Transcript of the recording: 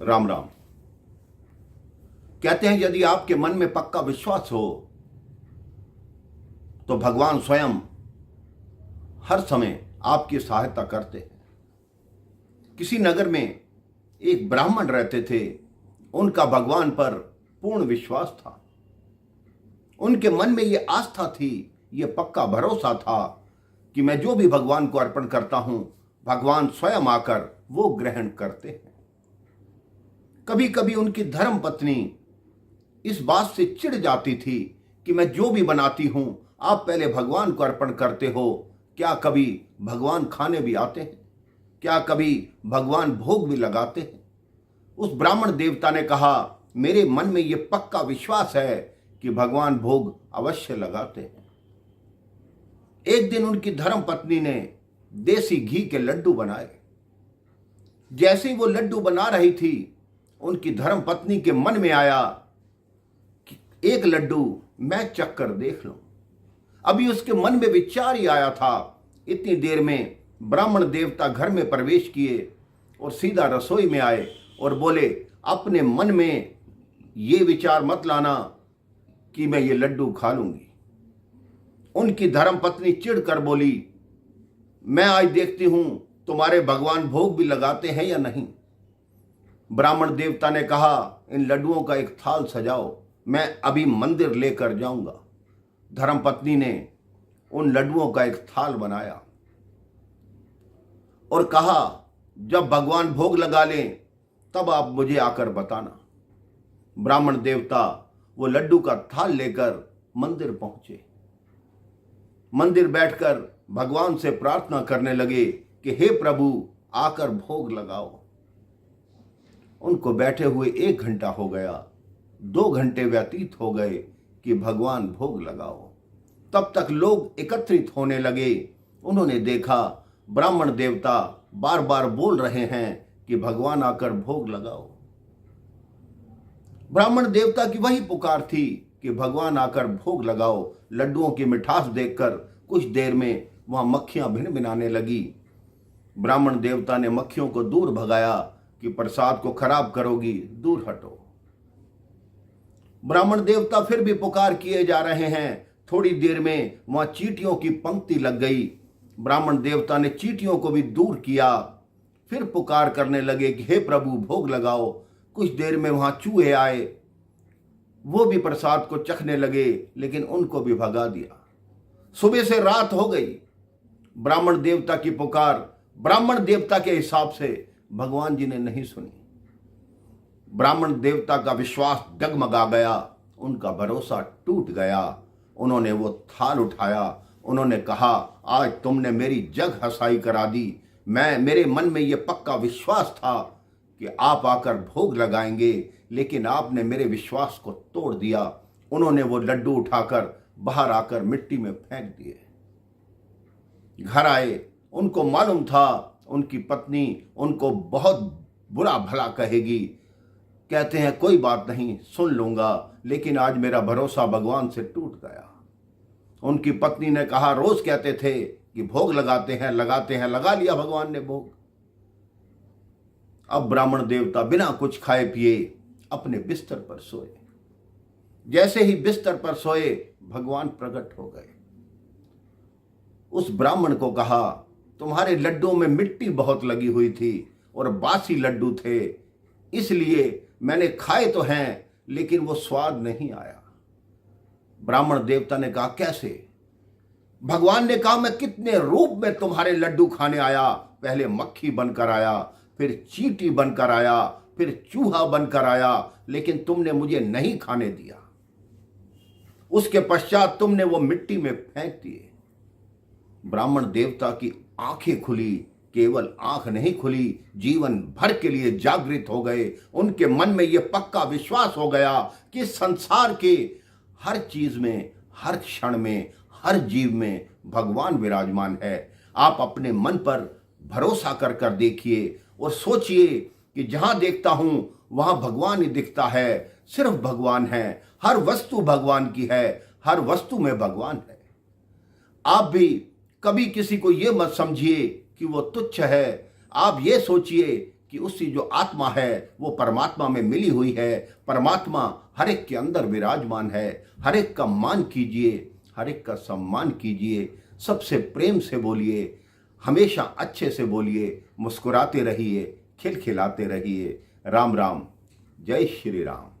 राम राम। कहते हैं यदि आपके मन में पक्का विश्वास हो तो भगवान स्वयं हर समय आपकी सहायता करते हैं। किसी नगर में एक ब्राह्मण रहते थे। उनका भगवान पर पूर्ण विश्वास था। उनके मन में यह आस्था थी, यह पक्का भरोसा था कि मैं जो भी भगवान को अर्पण करता हूं, भगवान स्वयं आकर वो ग्रहण करते हैं। कभी कभी उनकी धर्म पत्नी इस बात से चिढ़ जाती थी कि मैं जो भी बनाती हूं, आप पहले भगवान को अर्पण करते हो। क्या कभी भगवान खाने भी आते हैं? क्या कभी भगवान भोग भी लगाते हैं? उस ब्राह्मण देवता ने कहा, मेरे मन में यह पक्का विश्वास है कि भगवान भोग अवश्य लगाते हैं। एक दिन उनकी धर्म पत्नी ने देसी घी के लड्डू बनाए। जैसे ही वो लड्डू बना रही थी, उनकी धर्म पत्नी के मन में आया कि एक लड्डू मैं चख कर देख लूं। अभी उसके मन में विचार ही आया था, इतनी देर में ब्राह्मण देवता घर में प्रवेश किए और सीधा रसोई में आए और बोले, अपने मन में ये विचार मत लाना कि मैं ये लड्डू खा लूंगी। उनकी धर्म पत्नी चिढ़कर बोली, मैं आज देखती हूं तुम्हारे भगवान भोग भी लगाते हैं या नहीं। ब्राह्मण देवता ने कहा, इन लड्डुओं का एक थाल सजाओ, मैं अभी मंदिर लेकर जाऊंगा। धर्मपत्नी ने उन लड्डुओं का एक थाल बनाया और कहा, जब भगवान भोग लगा लें तब आप मुझे आकर बताना। ब्राह्मण देवता वो लड्डू का थाल लेकर मंदिर पहुंचे। मंदिर बैठकर भगवान से प्रार्थना करने लगे कि हे प्रभु, आकर भोग लगाओ। उनको बैठे हुए 1 घंटा हो गया, 2 घंटे व्यतीत हो गए कि भगवान भोग लगाओ। तब तक लोग एकत्रित होने लगे। उन्होंने देखा ब्राह्मण देवता बार बार बोल रहे हैं कि भगवान आकर भोग लगाओ। ब्राह्मण देवता की वही पुकार थी कि भगवान आकर भोग लगाओ। लड्डुओं की मिठास देखकर कुछ देर में वहां मक्खियां भिनभिनाने लगी। ब्राह्मण देवता ने मक्खियों को दूर भगाया कि प्रसाद को खराब करोगी, दूर हटो। ब्राह्मण देवता फिर भी पुकार किए जा रहे हैं। थोड़ी देर में वहां चींटियों की पंक्ति लग गई। ब्राह्मण देवता ने चींटियों को भी दूर किया। फिर पुकार करने लगे कि हे प्रभु, भोग लगाओ। कुछ देर में वहां चूहे आए, वो भी प्रसाद को चखने लगे, लेकिन उनको भी भगा दिया। सुबह से रात हो गई। ब्राह्मण देवता की पुकार ब्राह्मण देवता के हिसाब से भगवान जी ने नहीं सुनी। ब्राह्मण देवता का विश्वास डगमगा गया, उनका भरोसा टूट गया। उन्होंने वो थाल उठाया। उन्होंने कहा, आज तुमने मेरी जग हंसाई करा दी। मेरे मन में ये पक्का विश्वास था कि आप आकर भोग लगाएंगे, लेकिन आपने मेरे विश्वास को तोड़ दिया। उन्होंने वो लड्डू उठाकर बाहर आकर मिट्टी में फेंक दिए। घर आए, उनको मालूम था उनकी पत्नी उनको बहुत बुरा भला कहेगी। कहते हैं, कोई बात नहीं, सुन लूंगा, लेकिन आज मेरा भरोसा भगवान से टूट गया। उनकी पत्नी ने कहा, रोज कहते थे कि भोग लगाते हैं, लगा लिया भगवान ने भोग। अब ब्राह्मण देवता बिना कुछ खाए पिए अपने बिस्तर पर सोए। जैसे ही बिस्तर पर सोए, भगवान प्रकट हो गए। उस ब्राह्मण को कहा, तुम्हारे लड्डुओं में मिट्टी बहुत लगी हुई थी और बासी लड्डू थे, इसलिए मैंने खाए तो हैं, लेकिन वो स्वाद नहीं आया। ब्राह्मण देवता ने कहा, कैसे? भगवान ने कहा, मैं कितने रूप में तुम्हारे लड्डू खाने आया। पहले मक्खी बनकर आया, फिर चींटी बनकर आया, फिर चूहा बनकर आया, लेकिन तुमने मुझे नहीं खाने दिया। उसके पश्चात तुमने वो मिट्टी में फेंक दिए। ब्राह्मण देवता की आंखें खुली। केवल आंख नहीं खुली, जीवन भर के लिए जागृत हो गए। उनके मन में यह पक्का विश्वास हो गया कि संसार के हर चीज में, हर क्षण में, हर जीव में भगवान विराजमान है। आप अपने मन पर भरोसा कर कर देखिए और सोचिए कि जहां देखता हूं वहां भगवान ही दिखता है। सिर्फ भगवान है, हर वस्तु भगवान की है, हर वस्तु में भगवान है। आप भी कभी किसी को यह मत समझिए कि वो तुच्छ है। आप ये सोचिए कि उसकी जो आत्मा है वो परमात्मा में मिली हुई है। परमात्मा हर एक के अंदर विराजमान है। हर एक का मान कीजिए, हर एक का सम्मान कीजिए, सबसे प्रेम से बोलिए, हमेशा अच्छे से बोलिए, मुस्कुराते रहिए, खिलखिलाते रहिए। राम राम, जय श्री राम।